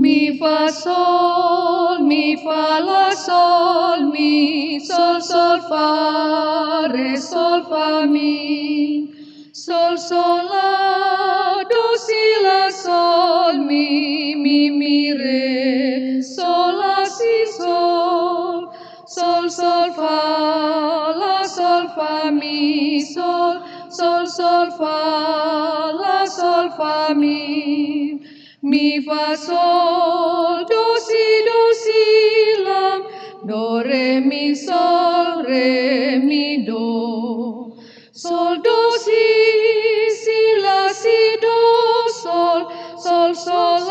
Mi fa la sol mi sol sol fa re sol fa mi sol sol la do si la sol mi re sol la si sol sol sol fa la sol fa mi sol sol sol fa la sol fa mi fa sol do si la do re mi do sol do si do sol sol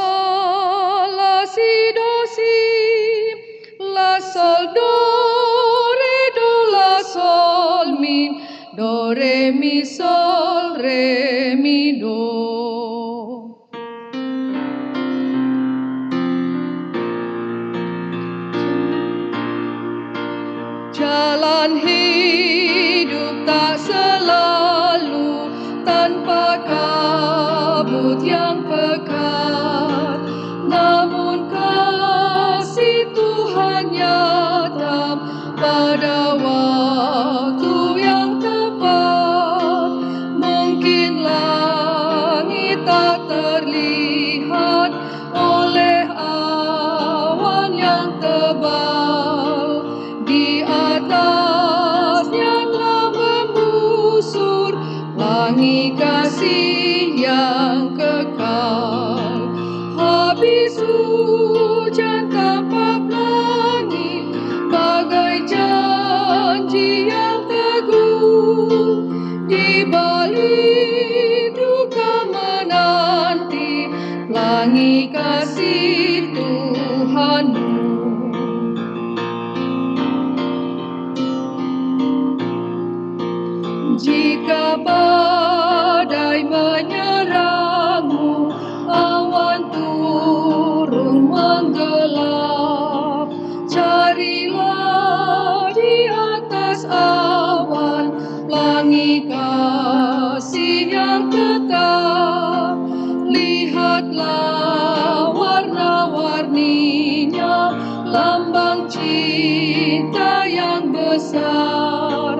la si do si la sol do la sol mi do re mi sol re mi do. Jalan hidup tak selalu tanpa kabut yang pekat, namun kasih Tuhan nyata pada waktu yang tepat. Mungkin langit tak terlihat oleh awan yang tebal, di atasnya telah membusur pelangi kasih yang kekal. Habis hujan tanpa pelangi, bagai janji yang teguh, di balik duka menanti pelangi kasih Tuhanmu. Jika badai menyerangmu, awan turun menggelap, carilah di atas awan pelangi kasih yang tetap. Lihatlah warna-warninya, lambang cinta yang besar.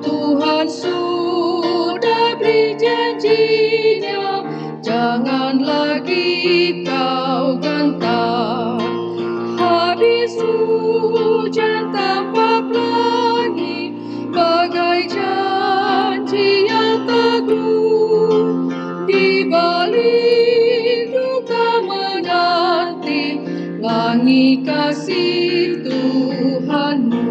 Tuhan sudah beri janjinya, jangan lagi kau gentar. Habis hujan tanpa pelangi, bagai janji yang teguh, di balik duka menanti pelangi kasih Tuhanmu.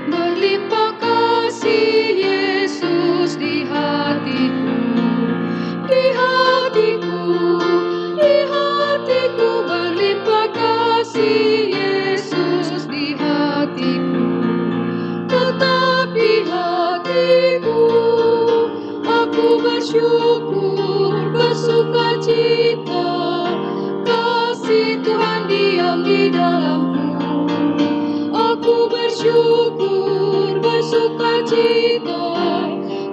Berlimpah kasih Yesus bersyukur, bersukacita, kasih Tuhan diam di dalamku. Aku bersyukur, bersukacita,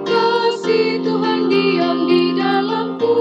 kasih Tuhan diam di dalamku.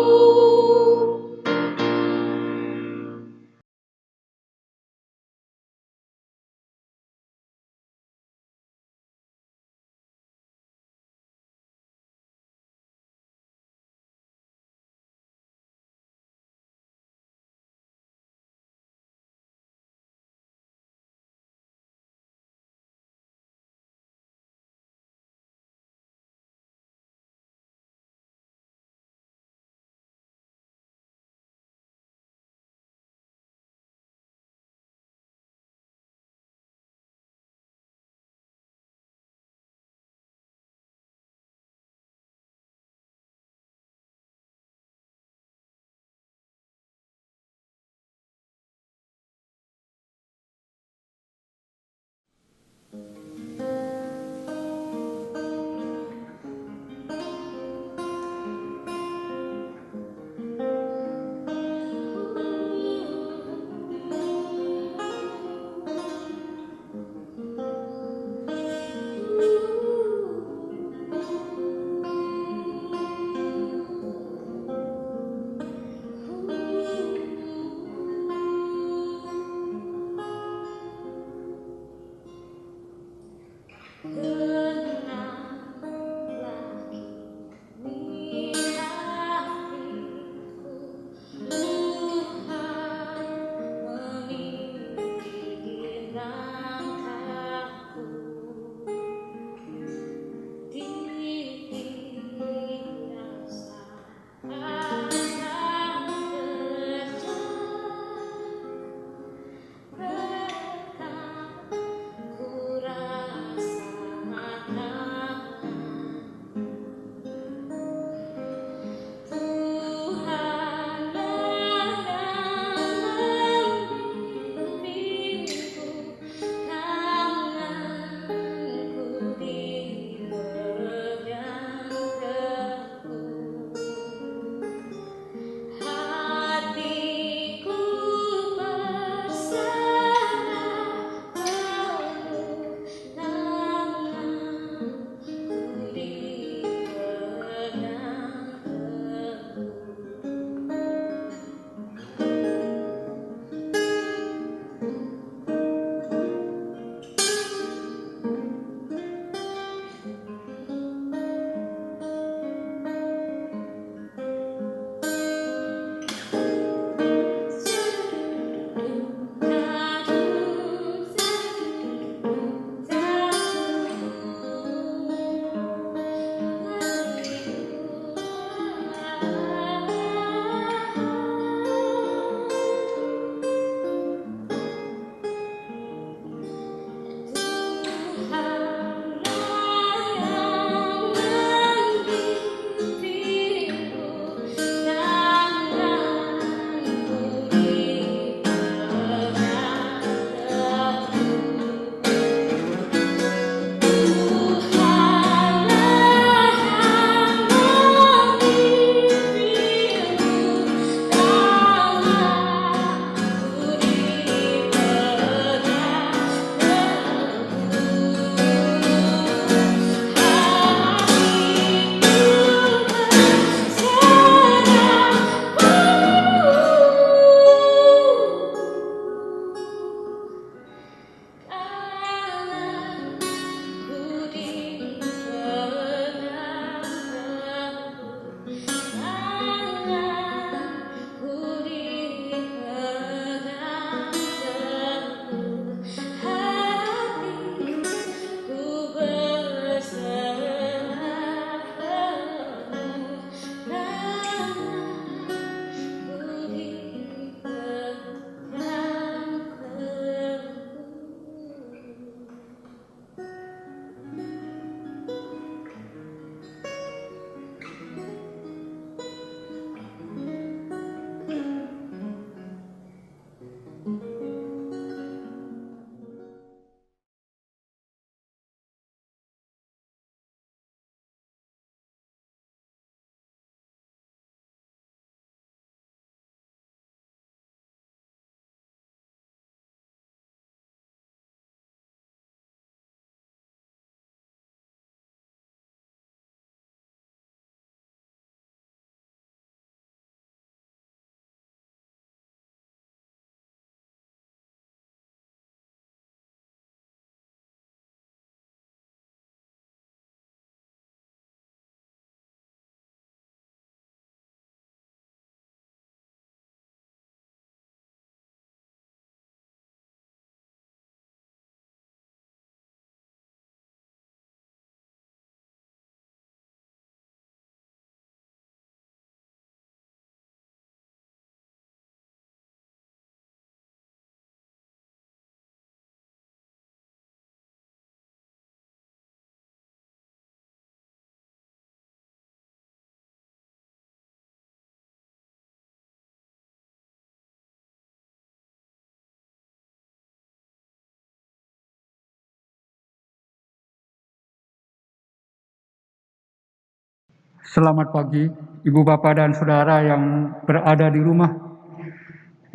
Selamat pagi, Ibu Bapak dan Saudara yang berada di rumah,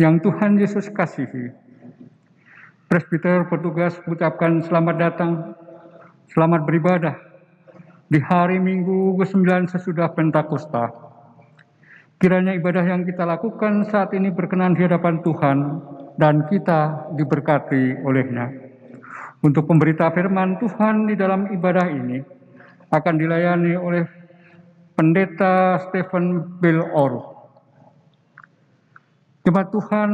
yang Tuhan Yesus kasihi. Presbiter petugas mengucapkan selamat datang, selamat beribadah di hari Minggu ke-9 sesudah Pentakosta. Kiranya ibadah yang kita lakukan saat ini berkenan di hadapan Tuhan dan kita diberkati olehnya. Untuk pemberita firman Tuhan di dalam ibadah ini akan dilayani oleh Pendeta Stephen Bill Orr. Jemaat Tuhan,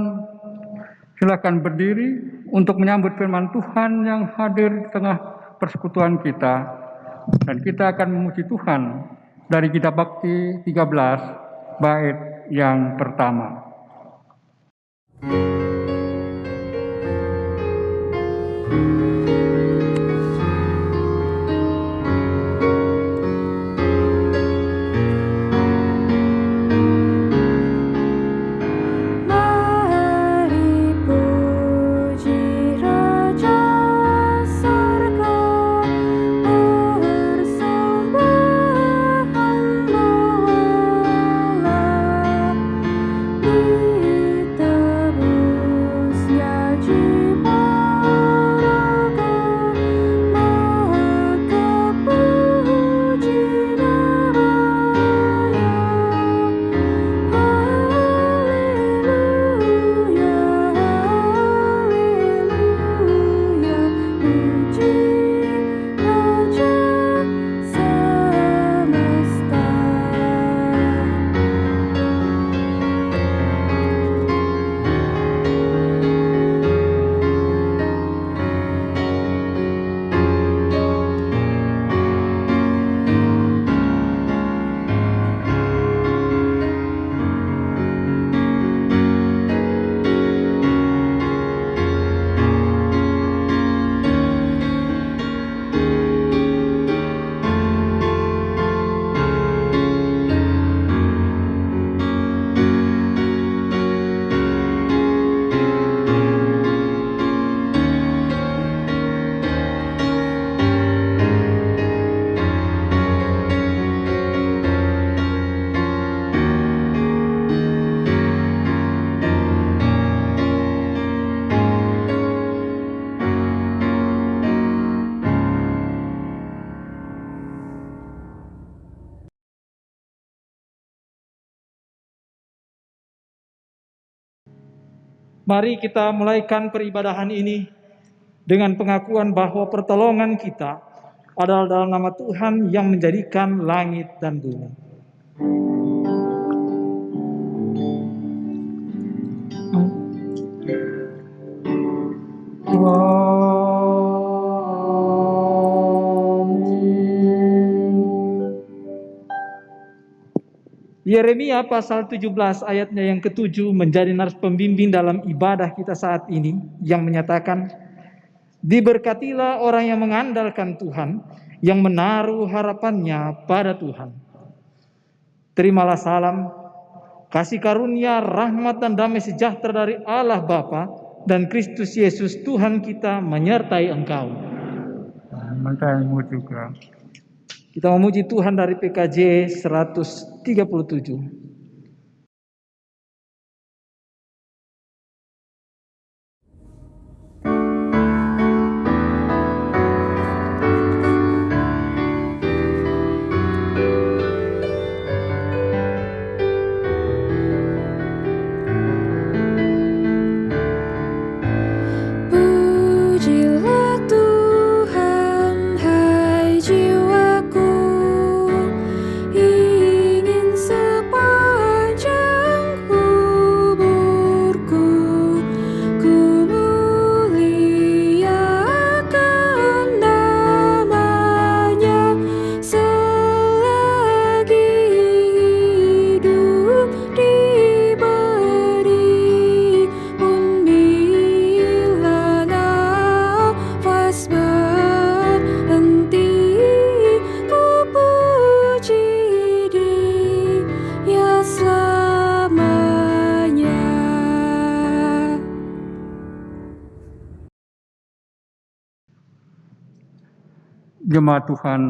silakan berdiri untuk menyambut firman Tuhan yang hadir di tengah persekutuan kita. Dan kita akan memuji Tuhan dari Kitab Bakti 13, bait yang pertama. Mari kita mulaikan peribadahan ini dengan pengakuan bahwa pertolongan kita adalah dalam nama Tuhan yang menjadikan langit dan bumi. Yeremia pasal 17 ayatnya yang ke-7 menjadi nars pembimbing dalam ibadah kita saat ini yang menyatakan, diberkatilah orang yang mengandalkan Tuhan, yang menaruh harapannya pada Tuhan. Terimalah salam, kasih karunia, rahmat dan damai sejahtera dari Allah Bapa dan Kristus Yesus Tuhan kita menyertai engkau. Menyertaimu juga. Kita memuji Tuhan dari PKJ 137. Jemaat Tuhan,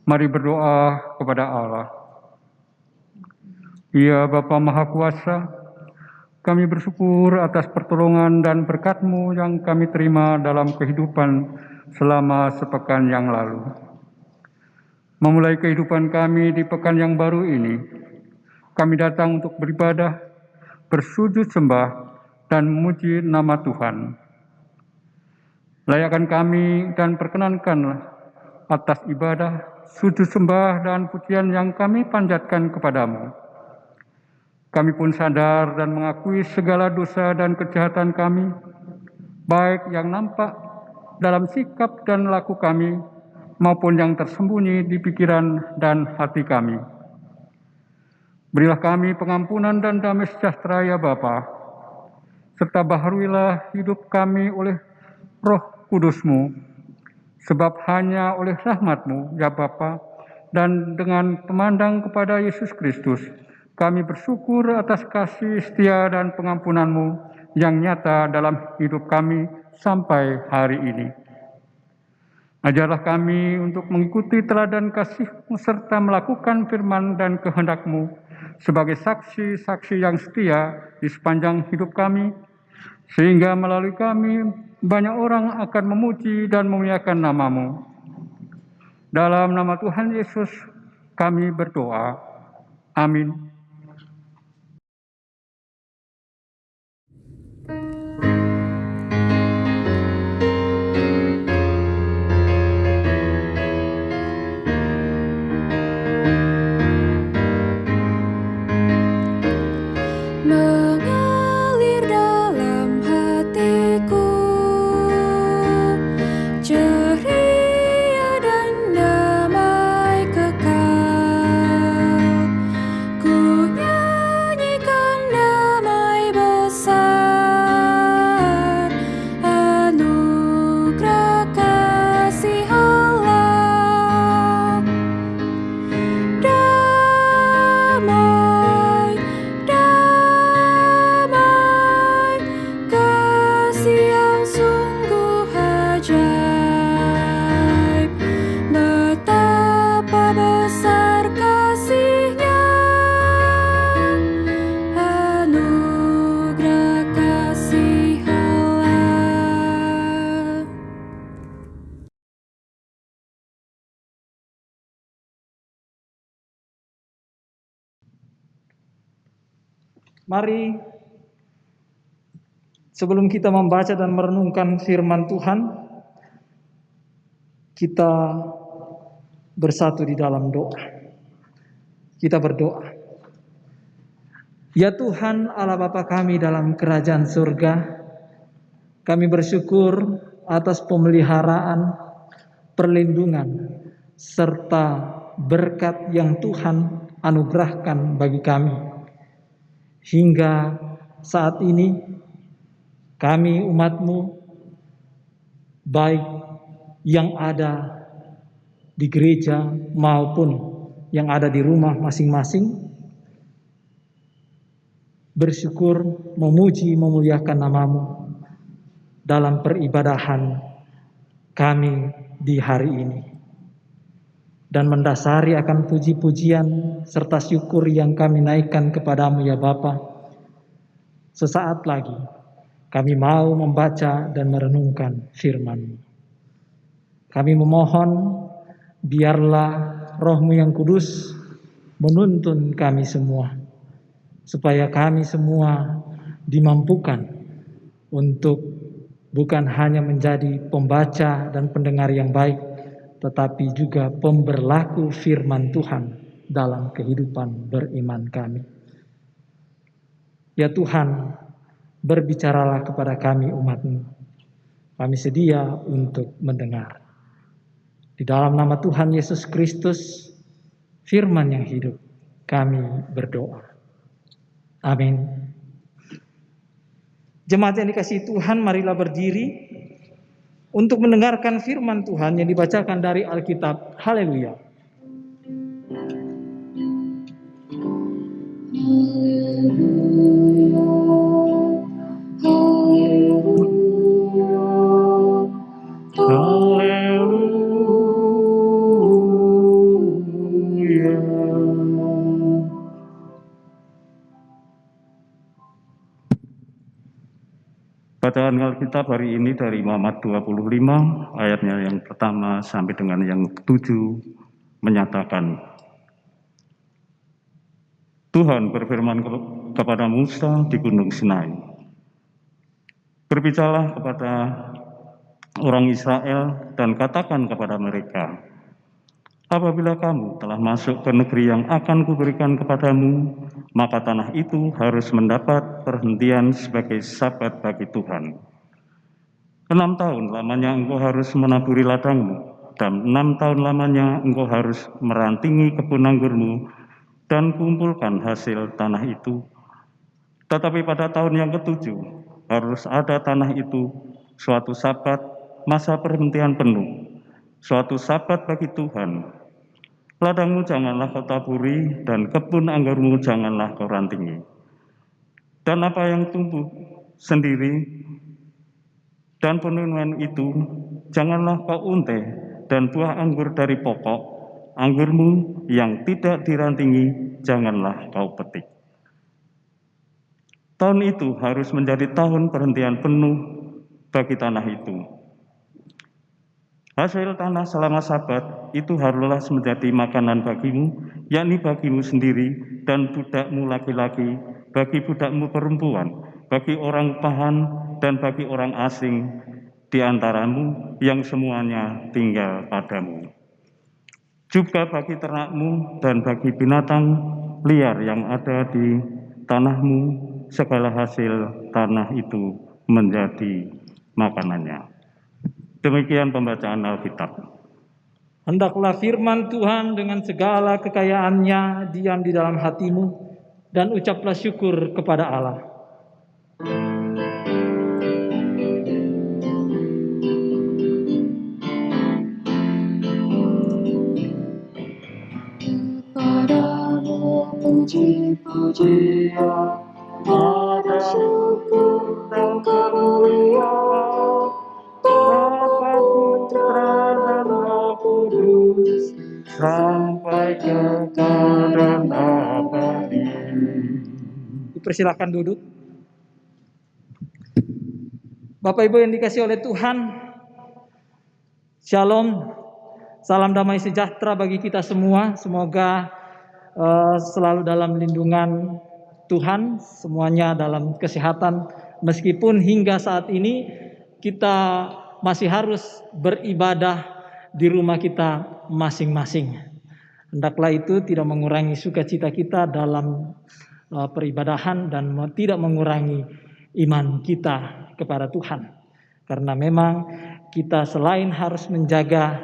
Mari berdoa kepada Allah. Ya Bapa Maha Kuasa, kami bersyukur atas pertolongan dan berkat-Mu yang kami terima dalam kehidupan selama sepekan yang lalu. Memulai kehidupan kami di pekan yang baru ini, kami datang untuk beribadah, bersujud sembah, dan memuji nama Tuhan. Layakkan kami dan perkenankanlah atas ibadah, sujud sembah, dan pujian yang kami panjatkan kepadamu. Kami pun sadar dan mengakui segala dosa dan kejahatan kami, baik yang nampak dalam sikap dan laku kami, maupun yang tersembunyi di pikiran dan hati kami. Berilah kami pengampunan dan damai sejahtera ya Bapa, serta baharuilah hidup kami oleh Roh Kudus-Mu, sebab hanya oleh rahmat-Mu ya Bapa, dan dengan memandang kepada Yesus Kristus, kami bersyukur atas kasih setia dan pengampunan-Mu yang nyata dalam hidup kami sampai hari ini. Ajarlah kami untuk mengikuti teladan kasih-Mu serta melakukan firman dan kehendak-Mu sebagai saksi-saksi yang setia di sepanjang hidup kami, sehingga melalui kami banyak orang akan memuji dan memuliakan nama-Mu. Dalam nama Tuhan Yesus kami berdoa. Amin. Mengalir dalam hatiku, ceria dan damai kekal. Ku nyanyikan damai besar, anugerah kasih Allah. Damai, damai, kasih yang sungguh ajaib. Betapa besar kasih-Nya, anugerah kasih Allah. Mari sebelum kita membaca dan merenungkan firman Tuhan, kita bersatu di dalam doa. Kita berdoa. Ya Tuhan Allah Bapa kami dalam kerajaan surga, kami bersyukur atas pemeliharaan, perlindungan, serta berkat yang Tuhan anugerahkan bagi kami. Hingga saat ini kami umat-Mu, baik yang ada di gereja maupun yang ada di rumah masing-masing, bersyukur, memuji, memuliakan nama-Mu dalam peribadahan kami di hari ini, dan mendasari akan puji-pujian serta syukur yang kami naikkan kepadamu ya Bapa. Sesaat lagi kami mau membaca dan merenungkan firman-Mu. Kami memohon biarlah Roh-Mu yang kudus menuntun kami semua, supaya kami semua dimampukan untuk bukan hanya menjadi pembaca dan pendengar yang baik, tetapi juga pemberlaku firman Tuhan dalam kehidupan beriman kami. Ya Tuhan, berbicaralah kepada kami umat-Mu. Kami sedia untuk mendengar. Di dalam nama Tuhan Yesus Kristus, firman yang hidup, kami berdoa. Amin. Jemaat yang dikasihi Tuhan, marilah berdiri untuk mendengarkan firman Tuhan yang dibacakan dari Alkitab. Haleluya. Bacaan Alkitab hari ini dari Muhammad 25 ayatnya yang pertama sampai dengan yang ketujuh menyatakan, Tuhan berfirman kepada Musa di Gunung Sinai, "Berbicaralah kepada orang Israel dan katakan kepada mereka, apabila kamu telah masuk ke negeri yang akan kuberikan kepadamu, maka tanah itu harus mendapat perhentian sebagai sabat bagi Tuhan. 6 tahun lamanya engkau harus menaburi ladangmu, dan 6 tahun lamanya engkau harus merantingi kebun anggurmu dan kumpulkan hasil tanah itu. Tetapi pada tahun yang ketujuh harus ada tanah itu suatu sabat, masa perhentian penuh, suatu sabat bagi Tuhan. Ladangmu janganlah kau taburi, dan kebun anggurmu janganlah kau rantingi. Dan apa yang tumbuh sendiri dan penuhan itu janganlah kau untai, dan buah anggur dari pokok anggurmu yang tidak dirantingi janganlah kau petik. Tahun itu harus menjadi tahun perhentian penuh bagi tanah itu. Hasil tanah selama sabat itu haruslah menjadi makanan bagimu, yakni bagimu sendiri dan budakmu laki-laki, bagi budakmu perempuan, bagi orang pahan dan bagi orang asing di antaramu yang semuanya tinggal padamu. Juga bagi ternakmu dan bagi binatang liar yang ada di tanahmu, segala hasil tanah itu menjadi makanannya." Demikian pembacaan Alkitab. Hendaklah firman Tuhan dengan segala kekayaannya diam di dalam hatimu, dan ucaplah syukur kepada Allah. Padamu puji-pujian, ada syukur dan kemuliaan, Bapa, Putra, dan Roh Kudus, sampai kekal dan abadi. Dipersilakan duduk. Bapak Ibu yang dikasihi oleh Tuhan, Shalom, salam damai sejahtera bagi kita semua. Semoga selalu dalam lindungan Tuhan, semuanya dalam kesehatan, meskipun hingga saat ini kita masih harus beribadah di rumah kita masing-masing. Hendaklah itu tidak mengurangi sukacita kita dalam peribadahan dan tidak mengurangi iman kita kepada Tuhan. Karena memang kita selain harus menjaga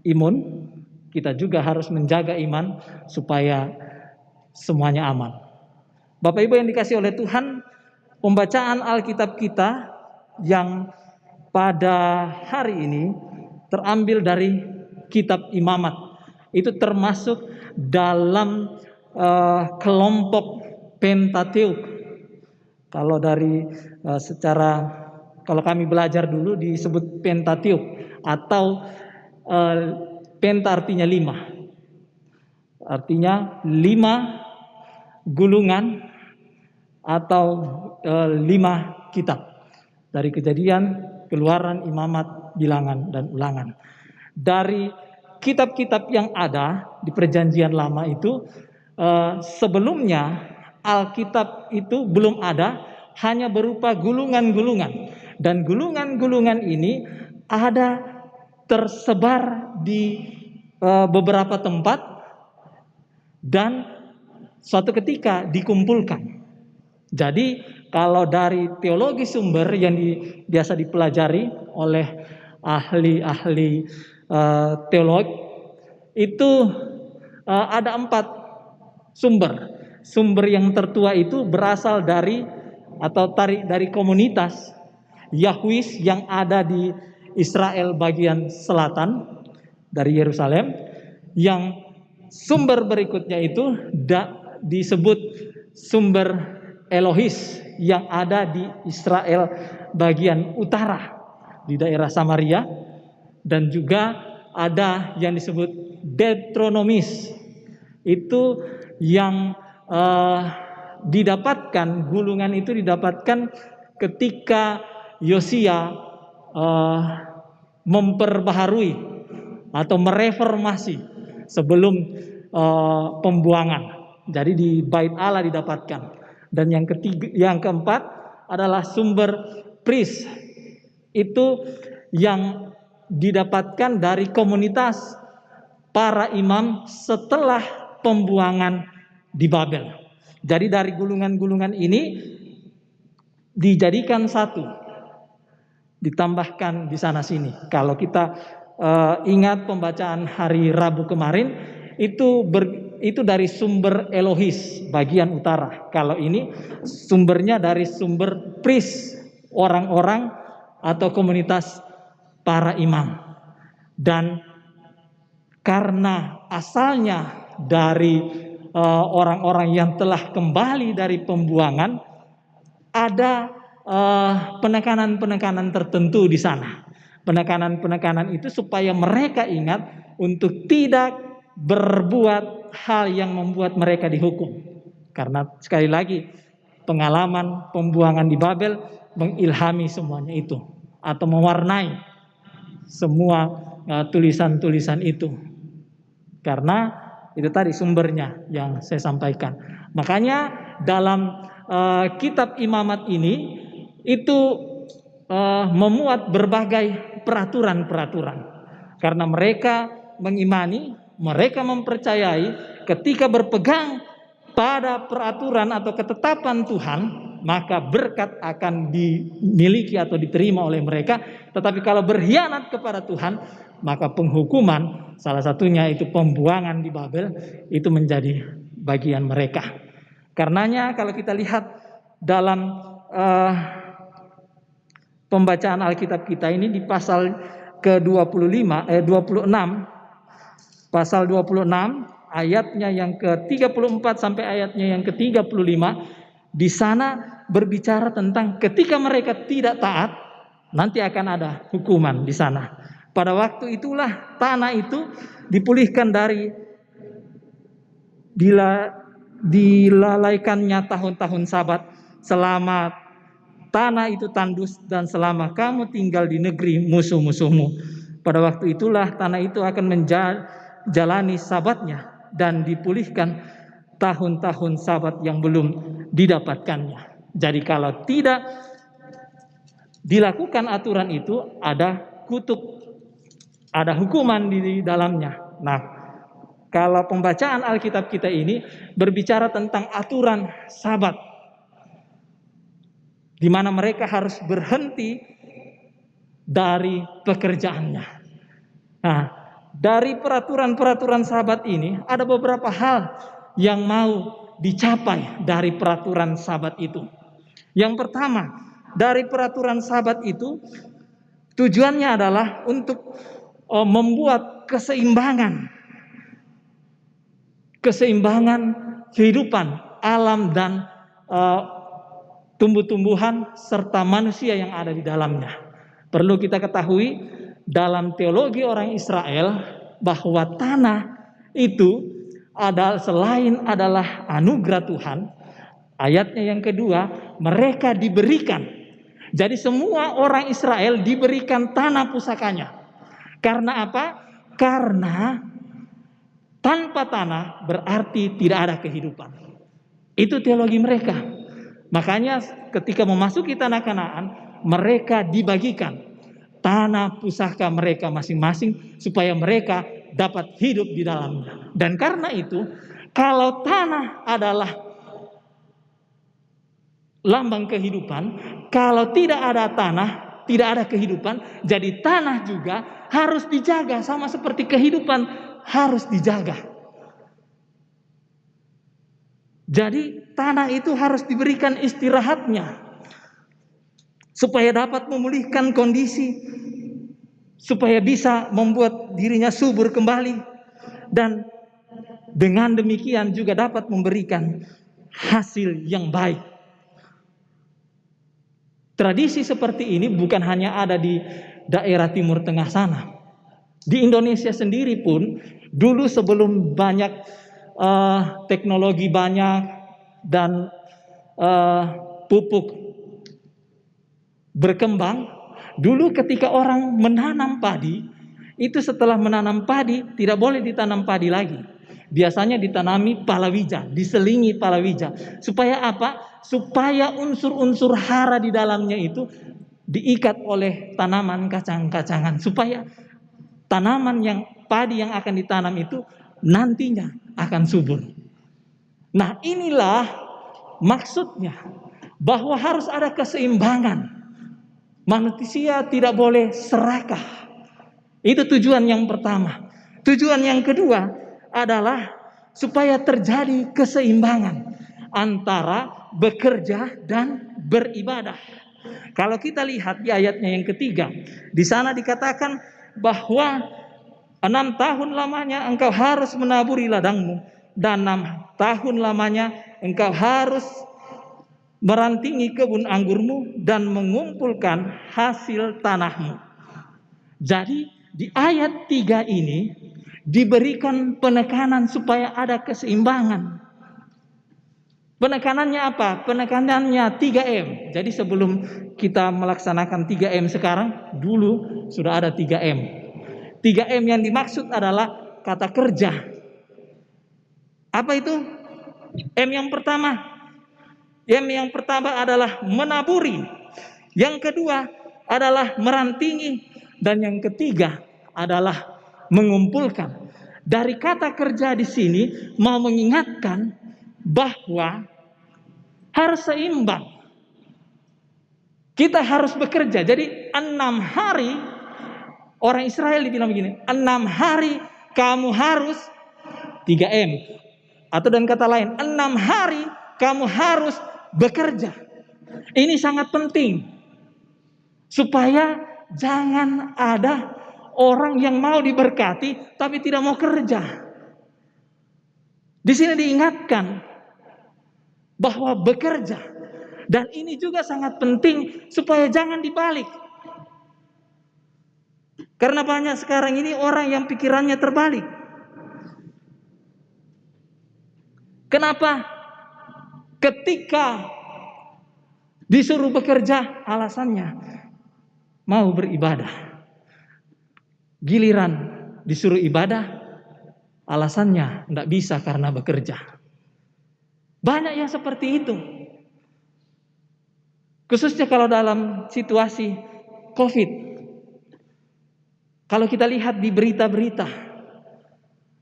imun, kita juga harus menjaga iman supaya semuanya aman. Bapak Ibu yang dikasihi oleh Tuhan, pembacaan Alkitab kita yang pada hari ini terambil dari kitab Imamat. Itu termasuk dalam kelompok Pentateuk. Kalau dari kalau kami belajar dulu disebut Pentateuk, atau Penta artinya 5. Artinya 5 gulungan atau 5 kitab. Dari Kejadian, Keluaran, Imamat, Bilangan, dan Ulangan. Dari kitab-kitab yang ada di Perjanjian Lama itu, sebelumnya Alkitab itu belum ada, hanya berupa gulungan-gulungan. Dan gulungan-gulungan ini ada tersebar di beberapa tempat dan suatu ketika dikumpulkan. Jadi kalau dari teologi sumber yang biasa dipelajari oleh ahli-ahli teolog, itu ada 4 sumber. Sumber yang tertua itu berasal dari komunitas Yahwis yang ada di Israel bagian selatan dari Yerusalem. Yang sumber berikutnya itu disebut sumber Elohis yang ada di Israel bagian utara di daerah Samaria, dan juga ada yang disebut Deuteronomis, itu yang didapatkan, gulungan itu didapatkan ketika Yosia memperbaharui atau mereformasi sebelum pembuangan. Jadi di Bait Allah didapatkan. Dan yang keempat adalah sumber priest. Itu yang didapatkan dari komunitas para imam setelah pembuangan di Babel. Jadi dari gulungan-gulungan ini dijadikan satu, ditambahkan di sana sini. Kalau kita ingat pembacaan hari Rabu kemarin, itu dari sumber Elohis bagian utara. Kalau ini sumbernya dari sumber priest, orang-orang atau komunitas para imam. Dan karena asalnya dari orang-orang yang telah kembali dari pembuangan, ada penekanan-penekanan tertentu di sana. Penekanan-penekanan itu supaya mereka ingat untuk tidak berbuat hal yang membuat mereka dihukum. Karena sekali lagi pengalaman pembuangan di Babel mengilhami semuanya itu atau mewarnai semua tulisan-tulisan itu. Karena itu tadi sumbernya yang saya sampaikan. Makanya dalam kitab imamat ini itu memuat berbagai peraturan-peraturan. Karena mereka mengimani, mereka mempercayai ketika berpegang pada peraturan atau ketetapan Tuhan, maka berkat akan dimiliki atau diterima oleh mereka. Tetapi kalau berkhianat kepada Tuhan, maka penghukuman, salah satunya itu pembuangan di Babel, itu menjadi bagian mereka. Karenanya kalau kita lihat dalam pembacaan Alkitab kita ini di pasal ke-26, pasal 26 ayatnya yang ke-34 sampai ayatnya yang ke-35, di sana berbicara tentang ketika mereka tidak taat, nanti akan ada hukuman di sana. Pada waktu itulah tanah itu dipulihkan dari dilalaikannya tahun-tahun Sabat, selama tanah itu tandus dan selama kamu tinggal di negeri musuh-musuhmu. Pada waktu itulah tanah itu akan menjalani Sabatnya dan dipulihkan tahun-tahun Sabat yang belum didapatkannya. Jadi kalau tidak dilakukan aturan itu, ada kutuk, ada hukuman di dalamnya. Nah, kalau pembacaan Alkitab kita ini berbicara tentang aturan Sabat, di mana mereka harus berhenti dari pekerjaannya. Nah, dari peraturan-peraturan Sabat ini ada beberapa hal yang mau dicapai dari peraturan Sabat itu. Yang pertama, dari peraturan Sabat itu tujuannya adalah untuk membuat keseimbangan kehidupan alam dan tumbuh-tumbuhan serta manusia yang ada di dalamnya. Perlu kita ketahui dalam teologi orang Israel bahwa tanah itu selain adalah anugerah Tuhan, ayatnya yang kedua, mereka diberikan. Jadi semua orang Israel diberikan tanah pusakanya. Karena apa? Karena tanpa tanah berarti tidak ada kehidupan. Itu teologi mereka. Makanya ketika memasuki tanah Kanaan, mereka dibagikan tanah pusaka mereka masing-masing supaya mereka dapat hidup di dalamnya. Dan karena itu, kalau tanah adalah lambang kehidupan, kalau tidak ada tanah, tidak ada kehidupan, jadi tanah juga harus dijaga sama seperti kehidupan harus dijaga. Jadi tanah itu harus diberikan istirahatnya supaya dapat memulihkan kondisi, supaya bisa membuat dirinya subur kembali, dan dengan demikian juga dapat memberikan hasil yang baik. Tradisi seperti ini bukan hanya ada di daerah Timur Tengah sana. Di Indonesia sendiri pun dulu sebelum banyak teknologi banyak dan pupuk berkembang. Dulu ketika orang menanam padi, itu setelah menanam padi tidak boleh ditanam padi lagi. Biasanya ditanami palawija, diselingi palawija. Supaya apa? Supaya unsur-unsur hara di dalamnya itu diikat oleh tanaman kacang-kacangan. Supaya tanaman yang padi yang akan ditanam itu nantinya akan subur. Nah, inilah maksudnya bahwa harus ada keseimbangan. Manusia tidak boleh serakah. Itu tujuan yang pertama. Tujuan yang kedua adalah supaya terjadi keseimbangan antara bekerja dan beribadah. Kalau kita lihat di ayatnya yang ketiga, di sana dikatakan bahwa 6 tahun lamanya engkau harus menaburi ladangmu, dan 6 tahun lamanya engkau harus merantingi kebun anggurmu dan mengumpulkan hasil tanahmu. Jadi di ayat 3 ini diberikan penekanan supaya ada keseimbangan. Penekanannya apa? Penekanannya 3M. Jadi sebelum kita melaksanakan 3M sekarang, dulu sudah ada 3M. 3M yang dimaksud adalah kata kerja. Apa itu? M yang pertama. M yang pertama adalah menaburi. Yang kedua adalah merantingi. Dan yang ketiga adalah mengumpulkan. Dari kata kerja di sini mau mengingatkan bahwa harus seimbang. Kita harus bekerja. Jadi 6 hari orang Israel dibilang begini, 6 hari kamu harus 3M. Atau dengan kata lain, 6 hari kamu harus bekerja. Ini sangat penting. Supaya jangan ada orang yang mau diberkati tapi tidak mau kerja. Di sini diingatkan bahwa bekerja, dan ini juga sangat penting supaya jangan dibalik. Karena banyak sekarang ini orang yang pikirannya terbalik. Kenapa? Ketika disuruh bekerja, alasannya mau beribadah. Giliran disuruh ibadah, alasannya tidak bisa karena bekerja. Banyak yang seperti itu. Khususnya kalau dalam situasi COVID. Kalau kita lihat di berita-berita,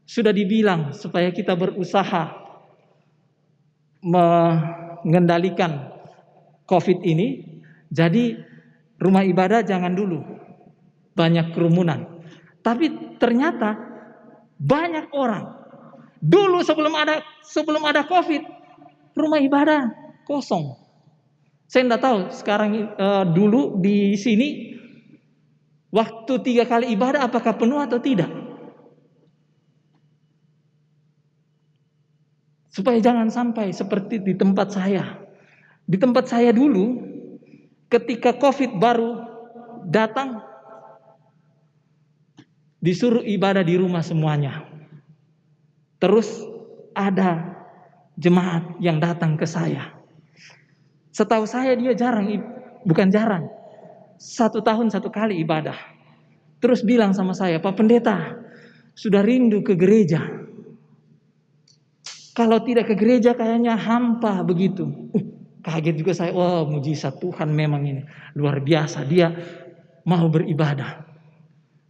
sudah dibilang supaya kita berusaha mengendalikan COVID ini. Jadi rumah ibadah jangan dulu, banyak kerumunan. Tapi ternyata banyak orang dulu sebelum ada COVID, rumah ibadah kosong. Saya tidak tahu sekarang dulu di sini waktu 3 kali ibadah apakah penuh atau tidak. Supaya jangan sampai seperti di tempat saya. Di tempat saya dulu ketika COVID baru datang, disuruh ibadah di rumah semuanya. Terus ada jemaat yang datang ke saya. Setahu saya dia bukan jarang, 1 tahun 1 kali ibadah. Terus bilang sama saya, Pak Pendeta, sudah rindu ke gereja. Kalau tidak ke gereja kayaknya hampa begitu. Kaget juga saya, wah mujizat Tuhan memang ini luar biasa. Dia mau beribadah.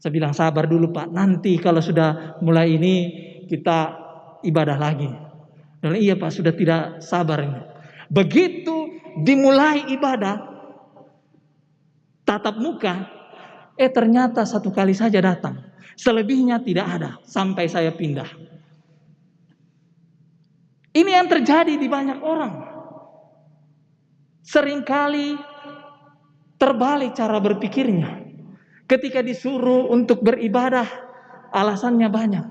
Saya bilang sabar dulu Pak, nanti kalau sudah mulai ini kita ibadah lagi. Dan iya Pak, sudah tidak sabar ini. Begitu dimulai ibadah tatap muka, ternyata 1 kali saja datang. Selebihnya tidak ada sampai saya pindah. Ini yang terjadi di banyak orang. Seringkali terbalik cara berpikirnya. Ketika disuruh untuk beribadah, alasannya banyak.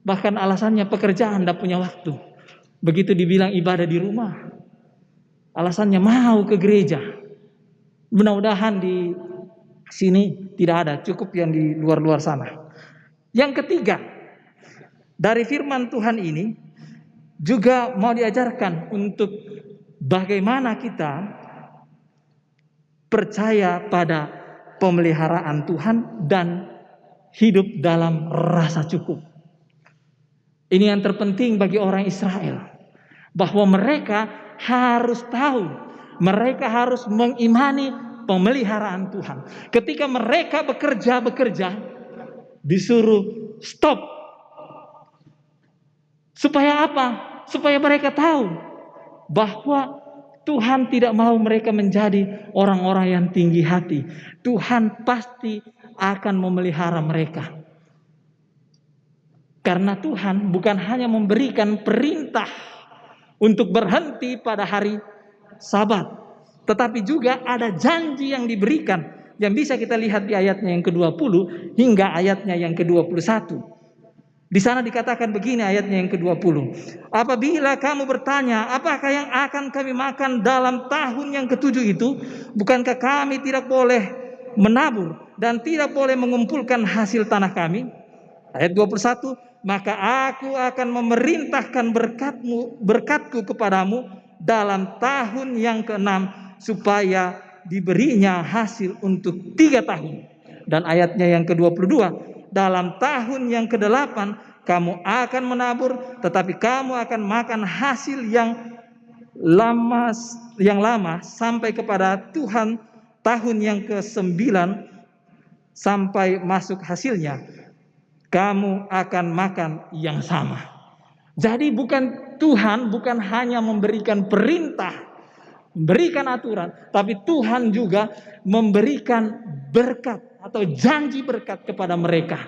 Bahkan alasannya pekerjaan, tidak punya waktu. Begitu dibilang ibadah di rumah, alasannya mau ke gereja. Mudah-mudahan di sini tidak ada, cukup yang di luar-luar sana. Yang ketiga, dari firman Tuhan ini juga mau diajarkan untuk bagaimana kita percaya pada pemeliharaan Tuhan dan hidup dalam rasa cukup. Ini yang terpenting bagi orang Israel, bahwa mereka harus tahu, mereka harus mengimani pemeliharaan Tuhan. Ketika mereka bekerja, disuruh stop. Supaya apa? Supaya mereka tahu bahwa Tuhan tidak mau mereka menjadi orang-orang yang tinggi hati. Tuhan pasti akan memelihara mereka. Karena Tuhan bukan hanya memberikan perintah untuk berhenti pada hari Sabat, tetapi juga ada janji yang diberikan yang bisa kita lihat di ayatnya yang ke-20 hingga ayatnya yang ke-21. Di sana dikatakan begini ayatnya yang ke-20. Apabila kamu bertanya, apakah yang akan kami makan dalam tahun yang ke-7 itu? Bukankah kami tidak boleh menabur dan tidak boleh mengumpulkan hasil tanah kami? Ayat 21, maka aku akan memerintahkan berkatku kepadamu dalam tahun yang ke-6 supaya diberinya hasil untuk 3 tahun. Dan ayatnya yang ke-22, dalam tahun yang ke-8 kamu akan menabur, tetapi kamu akan makan hasil yang lama sampai kepada Tuhan tahun yang ke-9 sampai masuk hasilnya. Kamu akan makan yang sama. Jadi Tuhan bukan hanya memberikan perintah, memberikan aturan, tapi Tuhan juga memberikan berkat atau janji berkat kepada mereka.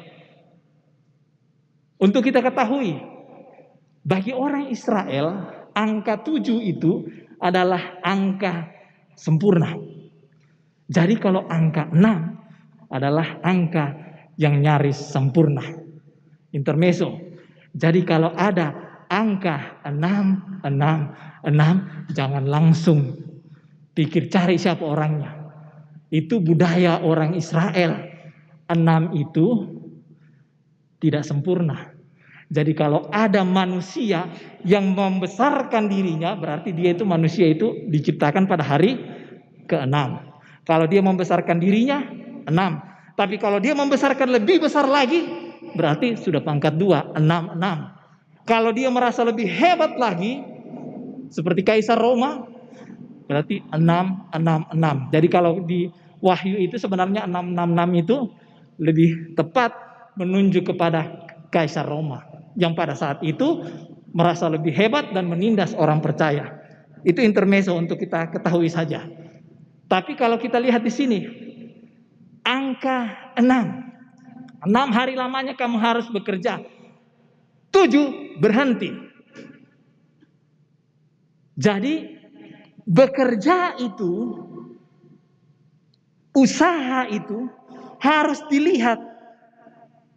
Untuk kita ketahui, bagi orang Israel, angka 7 itu adalah angka sempurna. Jadi kalau angka 6 adalah angka yang nyaris sempurna. Intermezzo. Jadi kalau ada angka 6, jangan langsung pikir cari siapa orangnya. Itu budaya orang Israel. 6 itu tidak sempurna. Jadi kalau ada manusia yang membesarkan dirinya, berarti dia itu manusia itu diciptakan pada hari ke-6. Kalau dia membesarkan dirinya, 6. Tapi kalau dia membesarkan lebih besar lagi, berarti sudah pangkat 2, 6. Kalau dia merasa lebih hebat lagi, seperti Kaisar Roma, berarti 6. Jadi kalau di Wahyu itu sebenarnya 666 itu lebih tepat menunjuk kepada Kaisar Roma yang pada saat itu merasa lebih hebat dan menindas orang percaya. Itu intermezzo untuk kita ketahui saja. Tapi kalau kita lihat di sini, angka 6 hari lamanya kamu harus bekerja, 7 berhenti. Jadi bekerja itu, usaha itu harus dilihat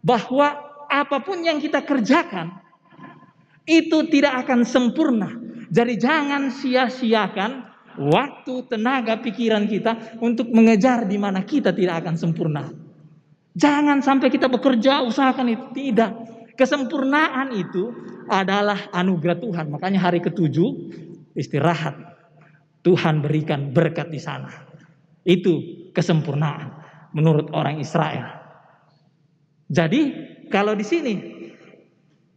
bahwa apapun yang kita kerjakan itu tidak akan sempurna. Jadi jangan sia-siakan waktu, tenaga, pikiran kita untuk mengejar di mana kita tidak akan sempurna. Jangan sampai kita bekerja, usahakan itu. Tidak. Kesempurnaan itu adalah anugerah Tuhan. Makanya hari ke-7 istirahat. Tuhan berikan berkat di sana. Itu kesempurnaan menurut orang Israel. Jadi kalau di sini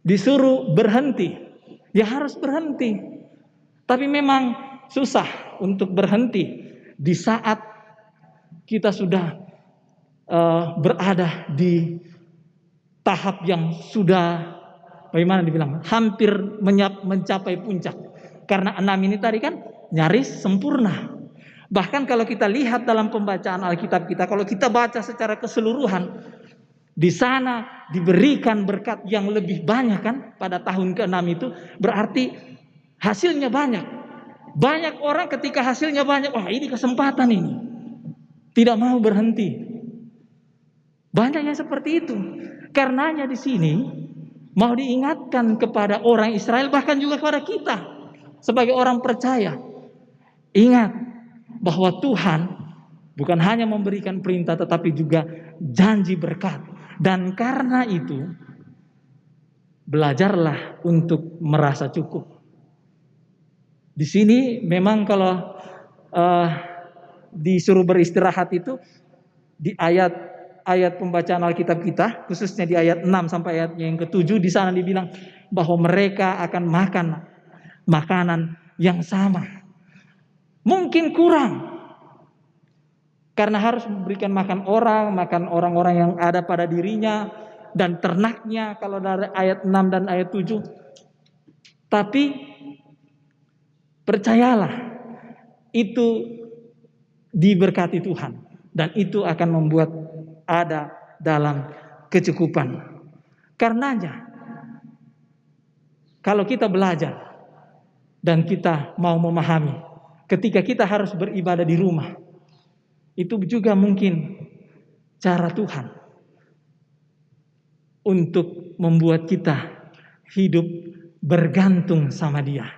disuruh berhenti, ya harus berhenti. Tapi memang susah untuk berhenti di saat kita sudah berada di tahap yang sudah bagaimana dibilang hampir mencapai puncak. Karena 6 ini tadi kan nyaris sempurna. Bahkan kalau kita lihat dalam pembacaan Alkitab kita, kalau kita baca secara keseluruhan, di sana diberikan berkat yang lebih banyak kan pada tahun ke-6 itu, berarti hasilnya banyak. Banyak orang ketika hasilnya banyak, wah ini kesempatan ini. Tidak mau berhenti. Banyak yang seperti itu. Karenanya di sini mau diingatkan kepada orang Israel, bahkan juga kepada kita sebagai orang percaya. Ingat bahwa Tuhan bukan hanya memberikan perintah tetapi juga janji berkat. Dan karena itu belajarlah untuk merasa cukup. Di sini memang kalau disuruh beristirahat itu di ayat pembacaan Alkitab kita, khususnya di ayat 6 sampai ayatnya yang ke-7, di sana dibilang bahwa mereka akan makan makanan yang sama. Mungkin kurang, karena harus memberikan makan orang-orang yang ada pada dirinya dan ternaknya kalau dari ayat 6 dan ayat 7. Tapi percayalah, itu diberkati Tuhan dan itu akan membuat ada dalam kecukupan. Karenanya, kalau kita belajar dan kita mau memahami, ketika kita harus beribadah di rumah, itu juga mungkin cara Tuhan untuk membuat kita hidup bergantung sama Dia.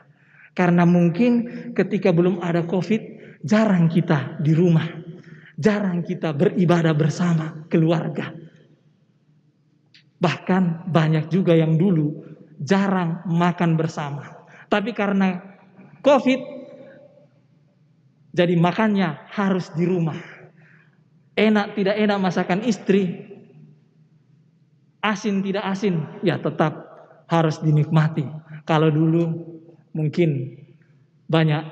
Karena mungkin ketika belum ada COVID, jarang kita di rumah, jarang kita beribadah bersama keluarga. Bahkan banyak juga yang dulu jarang makan bersama. Tapi karena COVID, jadi makannya harus di rumah. Enak tidak enak masakan istri, asin tidak asin, ya tetap harus dinikmati. Kalau dulu mungkin banyak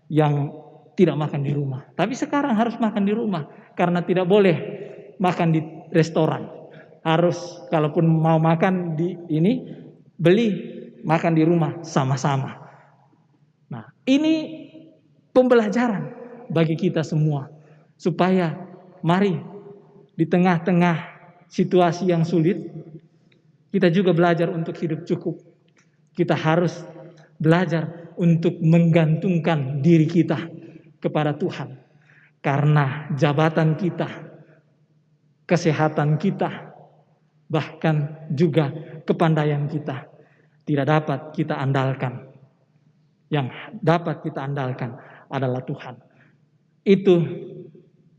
yang tidak makan di rumah, tapi sekarang harus makan di rumah karena tidak boleh makan di restoran. Harus kalaupun mau makan di ini, beli makan di rumah sama-sama. Nah, ini pembelajaran bagi kita semua supaya mari di tengah-tengah situasi yang sulit kita juga belajar untuk hidup cukup. Kita harus belajar untuk menggantungkan diri kita kepada Tuhan. Karena jabatan kita, kesehatan kita, bahkan juga kepandaian kita tidak dapat kita andalkan. Yang dapat kita andalkan adalah Tuhan. Itu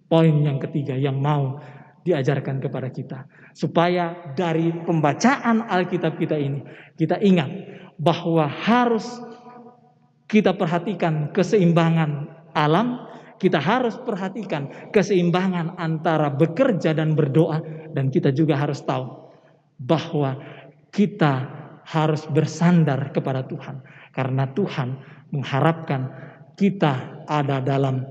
poin yang ketiga yang mau diajarkan kepada kita. Supaya dari pembacaan Alkitab kita ini, kita ingat bahwa harus kita perhatikan keseimbangan alam, kita harus perhatikan keseimbangan antara bekerja dan berdoa, dan kita juga harus tahu bahwa kita harus bersandar kepada Tuhan. Karena Tuhan mengharapkan kita ada dalam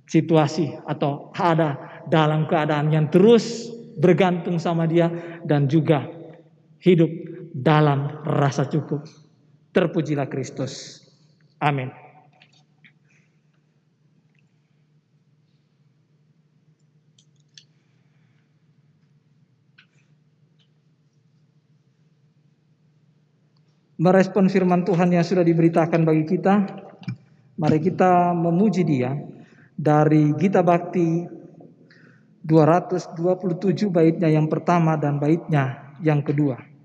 situasi atau ada dalam keadaan yang terus bergantung sama Dia dan juga hidup dalam rasa cukup. Terpujilah Kristus. Amin. Merespon firman Tuhan yang sudah diberitakan bagi kita, mari kita memuji Dia dari Gita Bhakti 227 baitnya yang pertama dan baitnya yang kedua.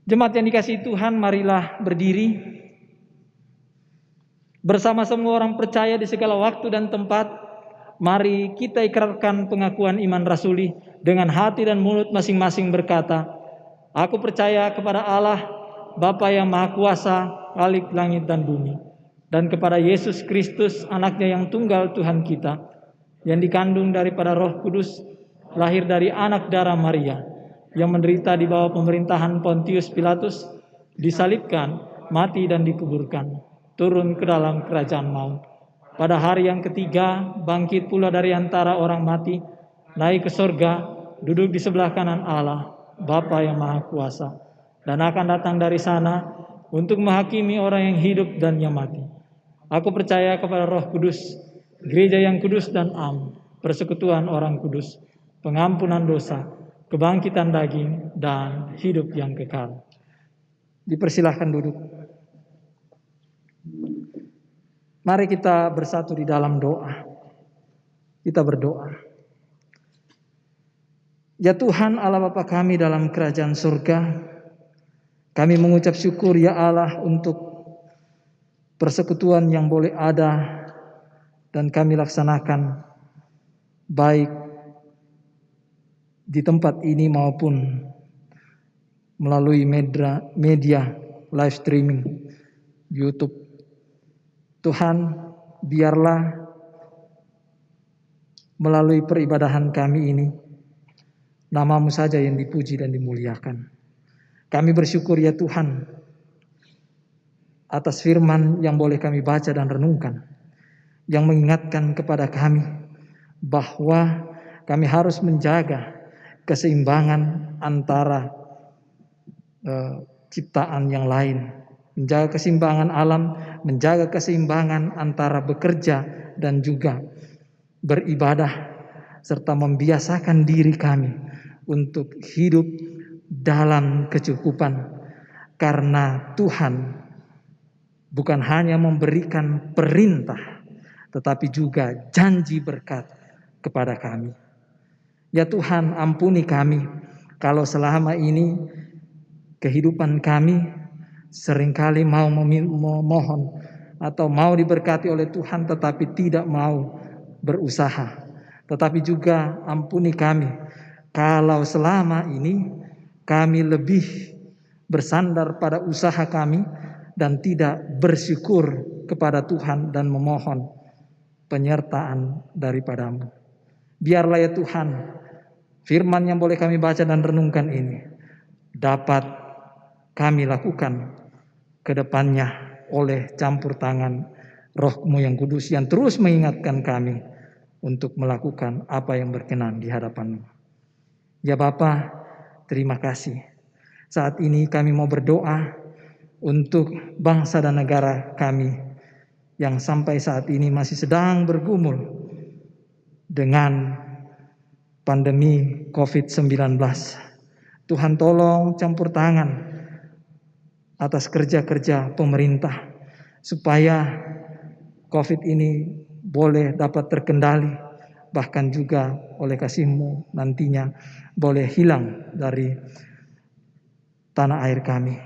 Jemaat yang dikasihi Tuhan, marilah berdiri bersama semua orang percaya di segala waktu dan tempat. Mari kita ikrarkan pengakuan iman rasuli dengan hati dan mulut masing-masing berkata, "Aku percaya kepada Allah, Bapa yang Maha Kuasa, Khalik langit dan bumi, dan kepada Yesus Kristus, anaknya yang tunggal Tuhan kita, yang dikandung daripada Roh Kudus, lahir dari anak darah Maria, yang menderita di bawah pemerintahan Pontius Pilatus, disalibkan, mati dan dikuburkan, turun ke dalam kerajaan maut. Pada hari yang ketiga, bangkit pula dari antara orang mati, naik ke sorga, duduk di sebelah kanan Allah, Bapa yang Maha Kuasa, dan akan datang dari sana untuk menghakimi orang yang hidup dan yang mati. Aku percaya kepada Roh Kudus, gereja yang kudus dan am, persekutuan orang kudus, pengampunan dosa, kebangkitan daging, dan hidup yang kekal." Dipersilahkan duduk. Mari kita bersatu di dalam doa. Kita berdoa. Ya Tuhan Allah Bapa kami dalam kerajaan surga, kami mengucap syukur ya Allah untuk persekutuan yang boleh ada dan kami laksanakan baik di tempat ini maupun melalui media live streaming YouTube. Tuhan, biarlah melalui peribadahan kami ini, nama-Mu saja yang dipuji dan dimuliakan. Kami bersyukur ya Tuhan atas firman yang boleh kami baca dan renungkan, yang mengingatkan kepada kami bahwa kami harus menjaga keseimbangan antara ciptaan yang lain, menjaga keseimbangan alam, menjaga keseimbangan antara bekerja dan juga beribadah, serta membiasakan diri kami untuk hidup dalam kecukupan, karena Tuhan bukan hanya memberikan perintah, tetapi juga janji berkat kepada kami. Ya Tuhan, ampuni kami kalau selama ini kehidupan kami seringkali mau memohon atau mau diberkati oleh Tuhan tetapi tidak mau berusaha. Tetapi juga ampuni kami kalau selama ini kami lebih bersandar pada usaha kami dan tidak bersyukur kepada Tuhan dan memohon penyertaan daripada-Mu. Biarlah ya Tuhan, firman yang boleh kami baca dan renungkan ini dapat kami lakukan ke depannya oleh campur tangan Roh-Mu yang kudus yang terus mengingatkan kami untuk melakukan apa yang berkenan di hadapan-Mu. Ya Bapa, terima kasih. Saat ini kami mau berdoa untuk bangsa dan negara kami yang sampai saat ini masih sedang bergumul dengan pandemi COVID-19. Tuhan tolong campur tangan atas kerja-kerja pemerintah supaya COVID ini boleh dapat terkendali, bahkan juga oleh kasih-Mu nantinya boleh hilang dari tanah air kami.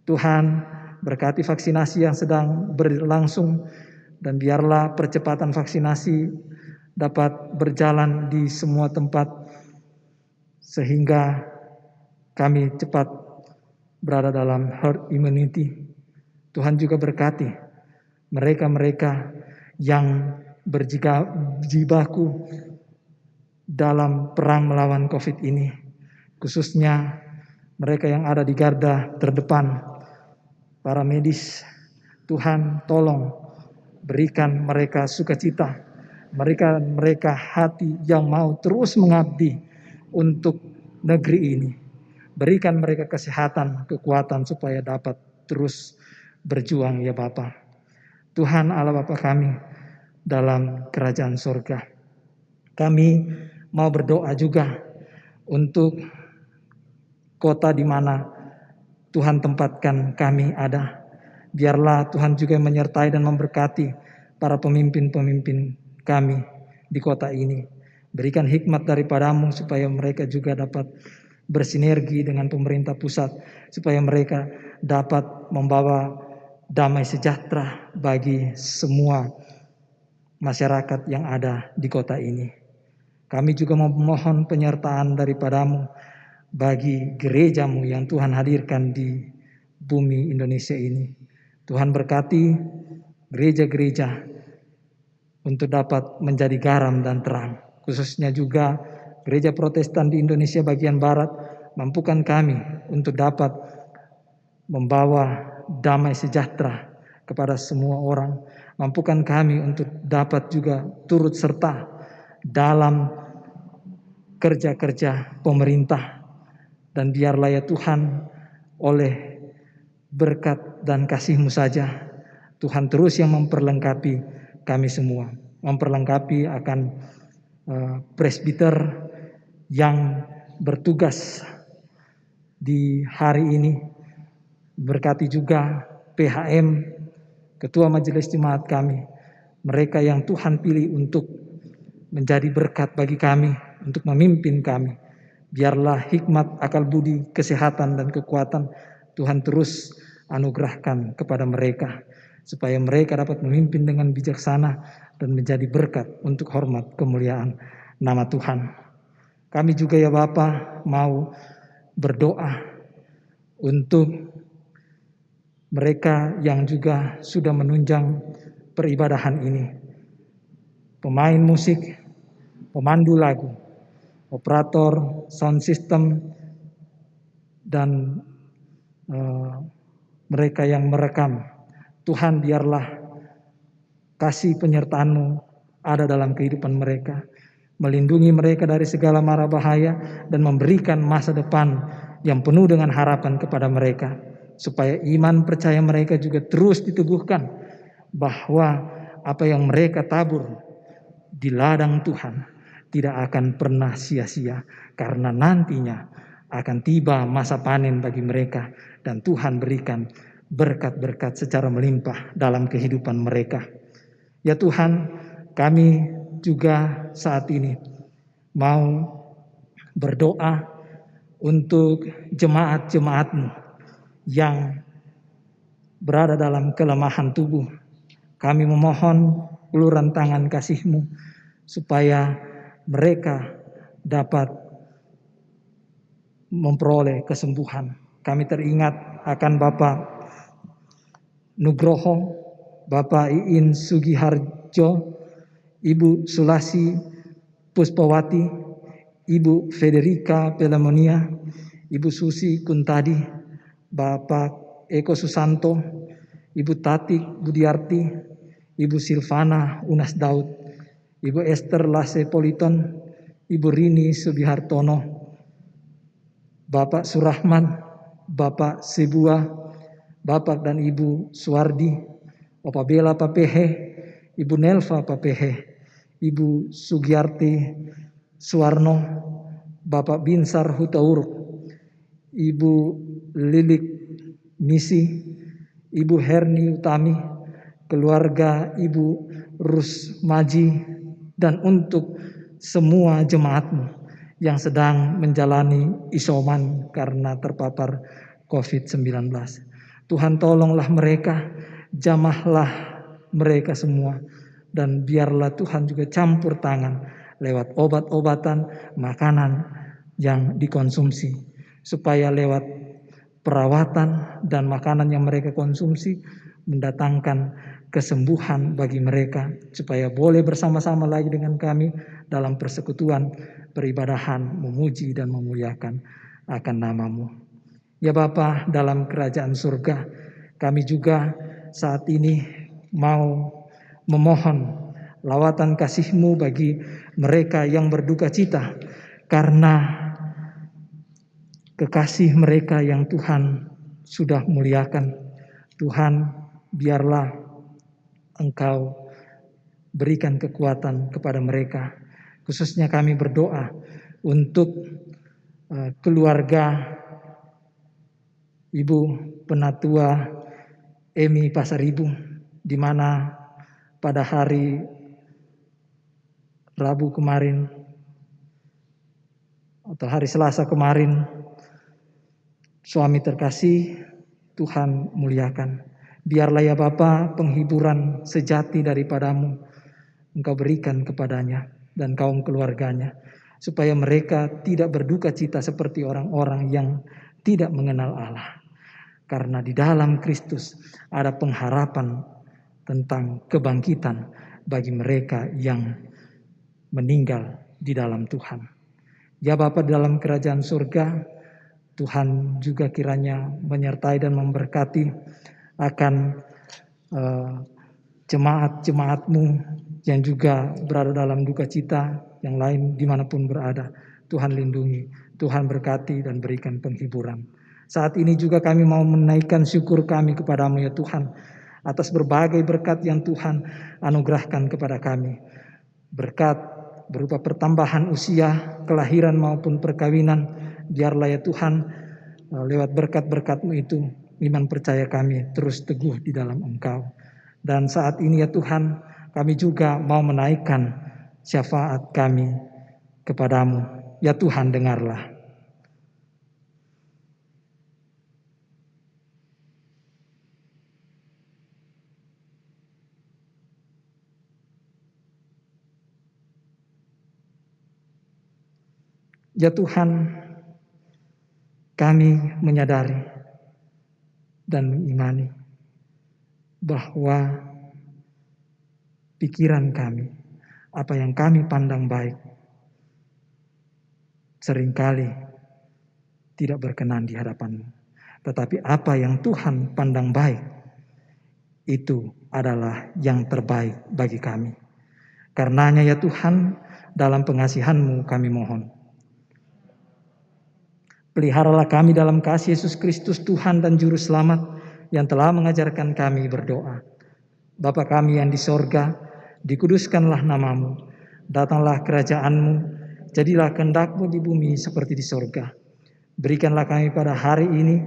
Tuhan, berkati vaksinasi yang sedang berlangsung dan biarlah percepatan vaksinasi dapat berjalan di semua tempat sehingga kami cepat berada dalam herd immunity. Tuhan juga berkati mereka-mereka yang berjibaku dalam perang melawan COVID ini, khususnya mereka yang ada di garda terdepan, para medis. Tuhan tolong berikan mereka sukacita, mereka hati yang mau terus mengabdi untuk negeri ini. Berikan mereka kesehatan, kekuatan supaya dapat terus berjuang ya Bapa. Tuhan Allah Bapa kami dalam kerajaan surga. Kami mau berdoa juga untuk kota di mana Tuhan tempatkan kami ada. Biarlah Tuhan juga menyertai dan memberkati para pemimpin-pemimpin kami di kota ini. Berikan hikmat daripada-Mu supaya mereka juga dapat bersinergi dengan pemerintah pusat supaya mereka dapat membawa damai sejahtera bagi semua masyarakat yang ada di kota ini. Kami juga memohon penyertaan daripadamu bagi gerejamu yang Tuhan hadirkan di bumi Indonesia ini. Tuhan berkati gereja-gereja untuk dapat menjadi garam dan terang. Khususnya juga gereja Protestan di Indonesia bagian barat, mampukan kami untuk dapat membawa damai sejahtera kepada semua orang. Mampukan kami untuk dapat juga turut serta dalam kerja-kerja pemerintah. Dan biarlah ya Tuhan, oleh berkat dan kasih-Mu saja, Tuhan terus yang memperlengkapi kami semua. Memperlengkapi akan presbiter yang bertugas di hari ini. Berkati juga PHM, Ketua Majelis Jemaat kami, mereka yang Tuhan pilih untuk menjadi berkat bagi kami, untuk memimpin kami. Biarlah hikmat, akal budi, kesehatan, dan kekuatan Tuhan terus anugerahkan kepada mereka, supaya mereka dapat memimpin dengan bijaksana dan menjadi berkat untuk hormat kemuliaan nama Tuhan. Kami juga ya Bapa mau berdoa untuk mereka yang juga sudah menunjang peribadahan ini. Pemain musik, pemandu lagu, operator sound system, dan mereka yang merekam. Tuhan, biarlah kasih penyertaan-Mu ada dalam kehidupan mereka, melindungi mereka dari segala mara bahaya, dan memberikan masa depan yang penuh dengan harapan kepada mereka, supaya iman percaya mereka juga terus diteguhkan, bahwa apa yang mereka tabur di ladang Tuhan tidak akan pernah sia-sia, karena nantinya akan tiba masa panen bagi mereka, dan Tuhan berikan berkat-berkat secara melimpah dalam kehidupan mereka. Ya Tuhan, kami juga saat ini mau berdoa untuk jemaat-jemaat-Mu yang berada dalam kelemahan tubuh. Kami memohon uluran tangan kasih-Mu supaya mereka dapat memperoleh kesembuhan. Kami teringat akan Bapak Nugroho, Bapak Iin Sugiharjo, Ibu Sulasi Puspawati, Ibu Federica Pelamonia, Ibu Susi Kuntadi, Bapak Eko Susanto, Ibu Tati Budiarti, Ibu Silvana Unas Daud, Ibu Esther Lase Politon, Ibu Rini Subihartono, Bapak Surahman, Bapak Sebua, Bapak dan Ibu Suwardi, Bapak Bela Papehe, Ibu Nelva Papehe, Ibu Sugiarti Suwarno, Bapak Binsar Hutauruk, Ibu Lilik Misi, Ibu Herni Utami, keluarga Ibu Rusmaji, dan untuk semua jemaat-Mu yang sedang menjalani isoman karena terpapar COVID-19. Tuhan, tolonglah mereka, jamahlah mereka semua, dan biarlah Tuhan juga campur tangan lewat obat-obatan, makanan yang dikonsumsi, supaya lewat perawatan dan makanan yang mereka konsumsi mendatangkan kesembuhan bagi mereka, supaya boleh bersama-sama lagi dengan kami dalam persekutuan peribadahan, memuji dan memuliakan akan nama-Mu. Ya Bapa dalam kerajaan surga, kami juga saat ini mau memohon lawatan kasih-Mu bagi mereka yang berduka cita karena kekasih mereka yang Tuhan sudah muliakan. Tuhan, biarlah Engkau berikan kekuatan kepada mereka. Khususnya kami berdoa untuk keluarga Ibu Penatua Emi Pasaribu, di mana pada hari Rabu kemarin atau hari Selasa kemarin Suami terkasih, Tuhan muliakan. Biarlah ya Bapa penghiburan sejati daripadamu Engkau berikan kepadanya dan kaum keluarganya, supaya mereka tidak berduka cita seperti orang-orang yang tidak mengenal Allah. Karena di dalam Kristus ada pengharapan tentang kebangkitan bagi mereka yang meninggal di dalam Tuhan. Ya Bapa dalam kerajaan surga, Tuhan juga kiranya menyertai dan memberkati akan jemaat-jemaat-Mu yang juga berada dalam duka cita, yang lain dimanapun berada. Tuhan lindungi, Tuhan berkati dan berikan penghiburan. Saat ini juga kami mau menaikkan syukur kami kepadamu ya Tuhan, atas berbagai berkat yang Tuhan anugerahkan kepada kami. Berkat berupa pertambahan usia, kelahiran maupun perkawinan, biarlah ya Tuhan, lewat berkat-berkat-Mu itu, iman percaya kami terus teguh di dalam Engkau. Dan saat ini ya Tuhan, kami juga mau menaikkan syafaat kami kepadamu. Ya Tuhan, dengarlah. Ya Tuhan, kami menyadari dan mengimani bahwa pikiran kami, apa yang kami pandang baik, seringkali tidak berkenan di hadapan-Mu. Tetapi apa yang Tuhan pandang baik, itu adalah yang terbaik bagi kami. Karenanya ya Tuhan, dalam pengasihan-Mu kami mohon. Peliharalah kami dalam kasih Yesus Kristus Tuhan dan Juru Selamat yang telah mengajarkan kami berdoa. Bapa kami yang di sorga, dikuduskanlah nama-Mu, datanglah kerajaan-Mu, jadilah kehendak-Mu di bumi seperti di sorga. Berikanlah kami pada hari ini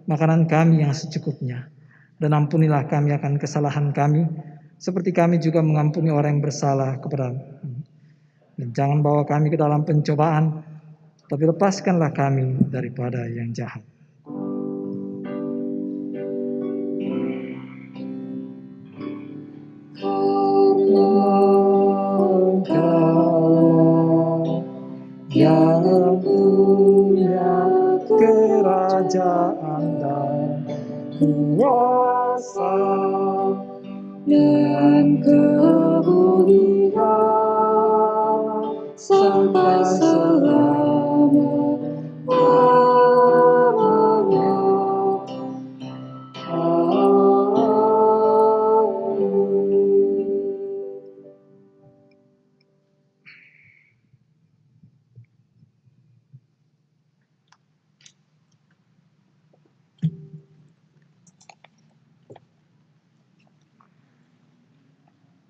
makanan kami yang secukupnya, dan ampunilah kami akan kesalahan kami, seperti kami juga mengampuni orang yang bersalah kepada-Mu. Dan jangan bawa kami ke dalam pencobaan, tapi lepaskanlah kami daripada yang jahat. Yang punya kerajaan dan kuasa dan kemuliaan sampai selama-lamanya.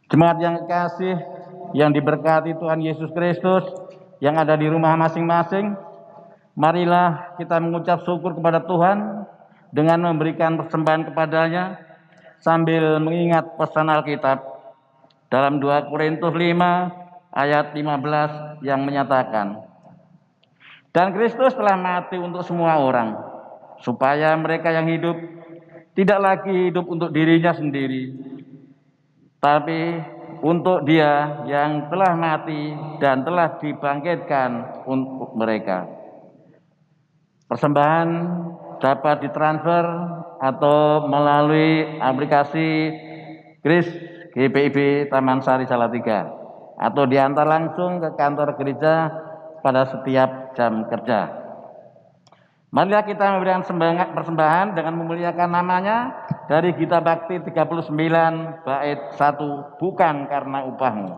Jemaat yang kekasih, yang diberkati Tuhan Yesus Kristus, yang ada di rumah masing-masing, marilah kita mengucap syukur kepada Tuhan dengan memberikan persembahan kepadanya sambil mengingat pesan Alkitab dalam 2 Korintus 5 ayat 15 yang menyatakan, dan Kristus telah mati untuk semua orang, supaya mereka yang hidup tidak lagi hidup untuk dirinya sendiri, tapi untuk Dia yang telah mati dan telah dibangkitkan untuk mereka. Persembahan dapat ditransfer atau melalui aplikasi KRIS GPIB Taman Sari Salatiga, atau diantar langsung ke kantor gereja pada setiap jam kerja. Marilah kita memberikan persembahan dengan memuliakan namanya dari Gita Bakti 39 bait 1, bukan karena upahmu.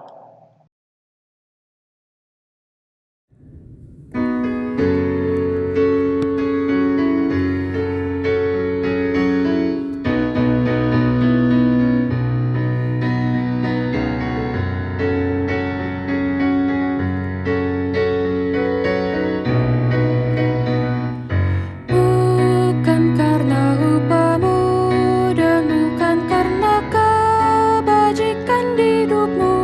Bukan karena kebajikan hidupmu,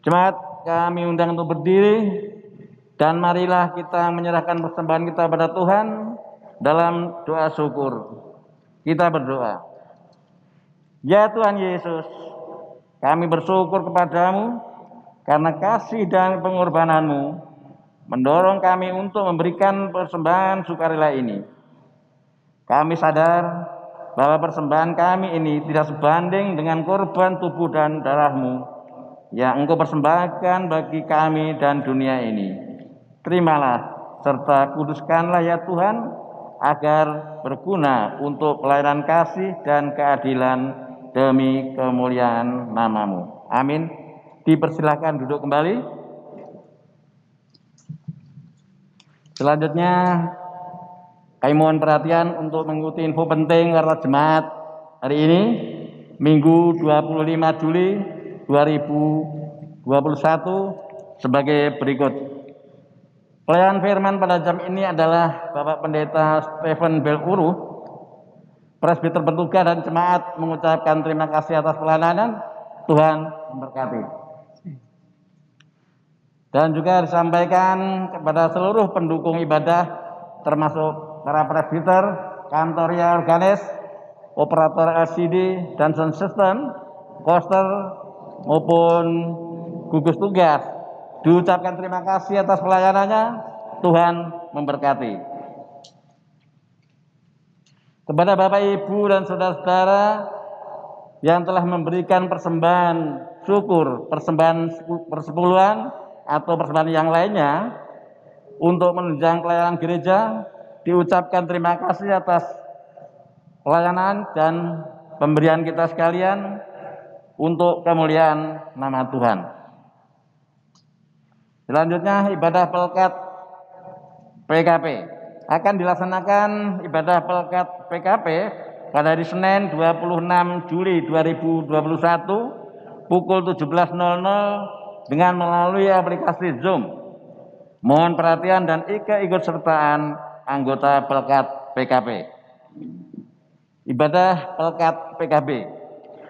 Jemaat, kami undang untuk berdiri dan marilah kita menyerahkan persembahan kita pada Tuhan dalam doa syukur. Kita berdoa. Ya Tuhan Yesus, kami bersyukur kepadamu karena kasih dan pengorbananmu mendorong kami untuk memberikan persembahan sukarela ini. Kami sadar bahwa persembahan kami ini tidak sebanding dengan korban tubuh dan darahmu yang Engkau persembahkan bagi kami dan dunia ini. Terimalah serta kuduskanlah ya Tuhan, agar berguna untuk pelayanan kasih dan keadilan demi kemuliaan nama-Mu. Amin. Dipersilakan duduk kembali. Selanjutnya, kami mohon perhatian untuk mengikuti info penting karena jemaat hari ini, Minggu 25 Juli 2021 sebagai berikut. Pelayan firman pada jam ini adalah Bapak Pendeta Stephen Beluru, presbiter bertugas dan jemaat mengucapkan terima kasih atas pelayanan. Tuhan memberkati. Dan juga disampaikan kepada seluruh pendukung ibadah, termasuk para presbiter, kantoria organis, operator LCD dan sound system, koster maupun gugus tugas, diucapkan terima kasih atas pelayanannya. Tuhan memberkati. Kepada Bapak, Ibu, dan saudara-saudara yang telah memberikan persembahan syukur, persembahan persepuluhan atau persembahan yang lainnya untuk menunjang pelayanan gereja, diucapkan terima kasih atas pelayanan dan pemberian kita sekalian untuk kemuliaan nama Tuhan. Selanjutnya, ibadah pelekat PKP. Akan dilaksanakan ibadah pelekat PKP pada hari Senin 26 Juli 2021 pukul 17.00 dengan melalui aplikasi Zoom. Mohon perhatian dan keikutsertaan anggota pelekat PKP. Ibadah pelekat PKB.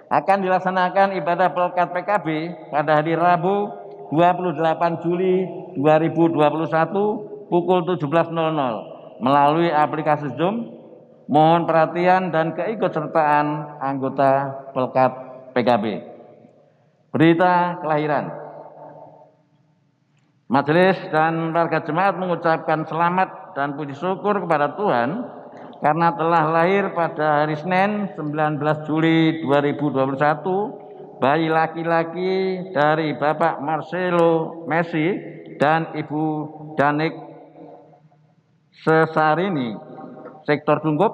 Akan dilaksanakan ibadah pelekat PKB pada hari Rabu 28 Juli 2021 pukul 17.00 melalui aplikasi Zoom. Mohon perhatian dan keikutsertaan anggota pelekat PKB. Berita kelahiran. Majelis dan warga jemaat mengucapkan selamat dan puji syukur kepada Tuhan karena telah lahir pada hari Senin 19 Juli 2021 bayi laki-laki dari Bapak Marcelo Messi dan Ibu Danik Sesarini, sektor Tunggup,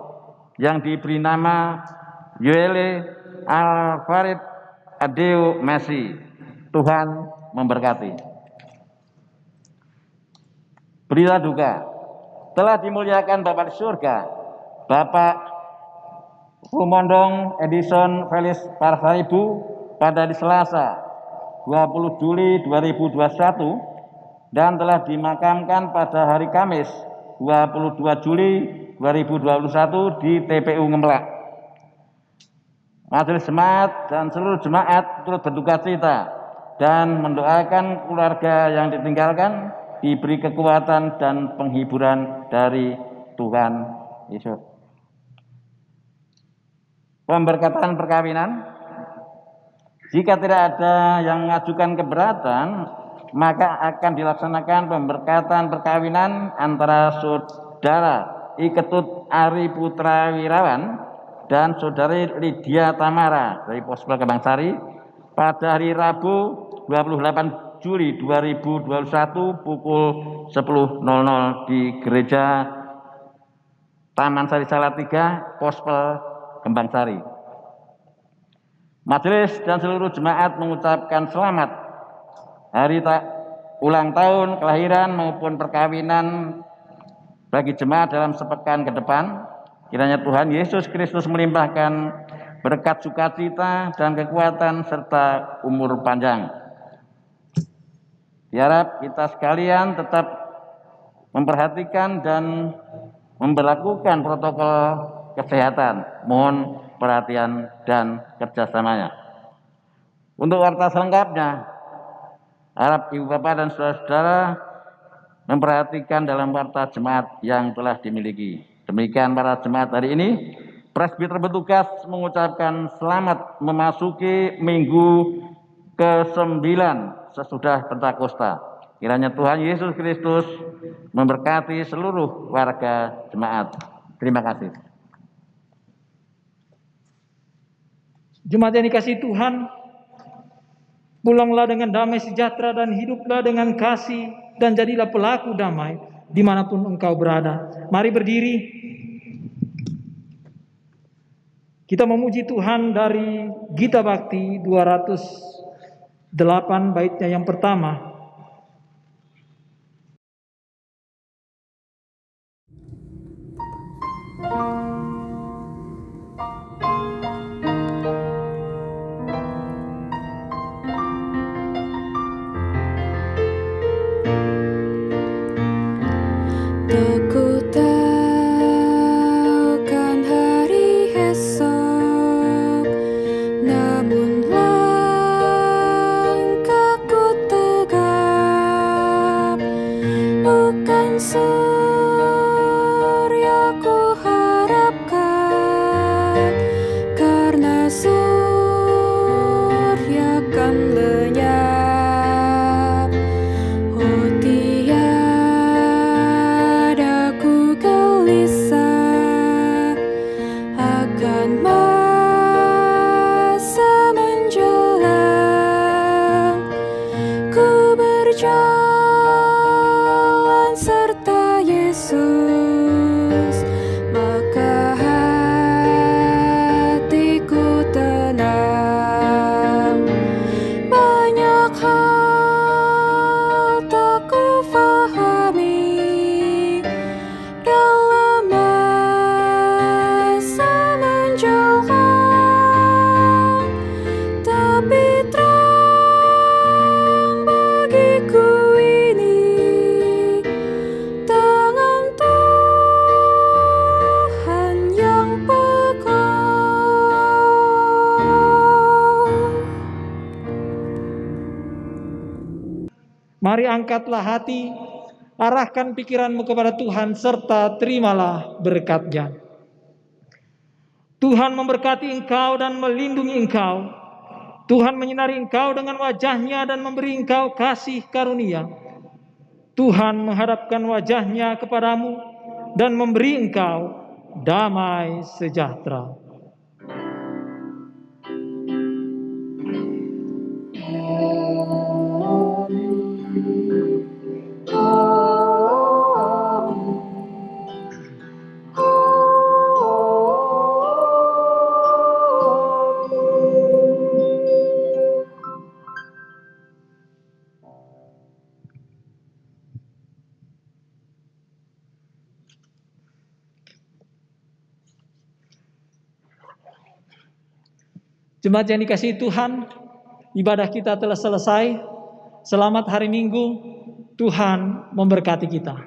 yang diberi nama Yoele Alfarid Adeo Messi. Tuhan memberkati. Berita duka. Telah dimuliakan Bapak di surga, Bapak Rumondong Edison Felix Parsaribu pada hari Selasa 20 Juli 2021 dan telah dimakamkan pada hari Kamis 22 Juli 2021 di TPU Ngemplak. Majelis jemaat dan seluruh jemaat turut berduka cita dan mendoakan keluarga yang ditinggalkan diberi kekuatan dan penghiburan dari Tuhan Yesus. Pemberkatan perkawinan. Jika tidak ada yang mengajukan keberatan, maka akan dilaksanakan pemberkatan perkawinan antara Saudara Iketut Ari Putra Wirawan dan Saudari Lydia Tamara dari Pospel Kembangsari pada hari Rabu 28 Juli 2021 pukul 10.00 di Gereja Taman Sari Salatiga, Pospel Kembangsari. Majelis dan seluruh jemaat mengucapkan selamat hari ulang tahun kelahiran maupun perkawinan bagi jemaat dalam sepekan ke depan. Kiranya Tuhan Yesus Kristus melimpahkan berkat sukacita dan kekuatan serta umur panjang. Diharap kita sekalian tetap memperhatikan dan memberlakukan protokol kesehatan. Mohon perhatian dan kerjasamanya. Untuk warta selengkapnya, Harap Ibu Bapak dan saudara-saudara memperhatikan dalam warta jemaat yang telah dimiliki. Demikian para jemaat hari ini, presbiter bertugas mengucapkan selamat memasuki minggu ke-9 sesudah Pentakosta. Kiranya Tuhan Yesus Kristus memberkati seluruh warga jemaat. Terima kasih. Jemaat yang dikasihi Tuhan, pulanglah dengan damai sejahtera dan hiduplah dengan kasih dan jadilah pelaku damai dimanapun engkau berada. Mari berdiri. Kita memuji Tuhan dari Gita Bakti 208 baitnya yang pertama. Aku tahu kan hari esok, namun langkahku tegap, bukan surya ku harapkan, karena surya kan lenyap. Oh tiada ku gelisah akan masa menjelang, ku berjalan serta Yesus, maka hatiku tenang. Banyak hal tak ku fahami dalam masa menjelang, tapi terang bagiku ini tangan Tuhan yang pegang. Mari angkatlah hati, arahkan pikiranmu kepada Tuhan serta terimalah berkat-Nya. Tuhan memberkati engkau dan melindungi engkau. Tuhan menyinari engkau dengan wajah-Nya dan memberi engkau kasih karunia. Tuhan menghadapkan wajah-Nya kepadamu dan memberi engkau damai sejahtera. Jemaat yang dikasihi Tuhan, ibadah kita telah selesai. Selamat hari Minggu. Tuhan memberkati kita.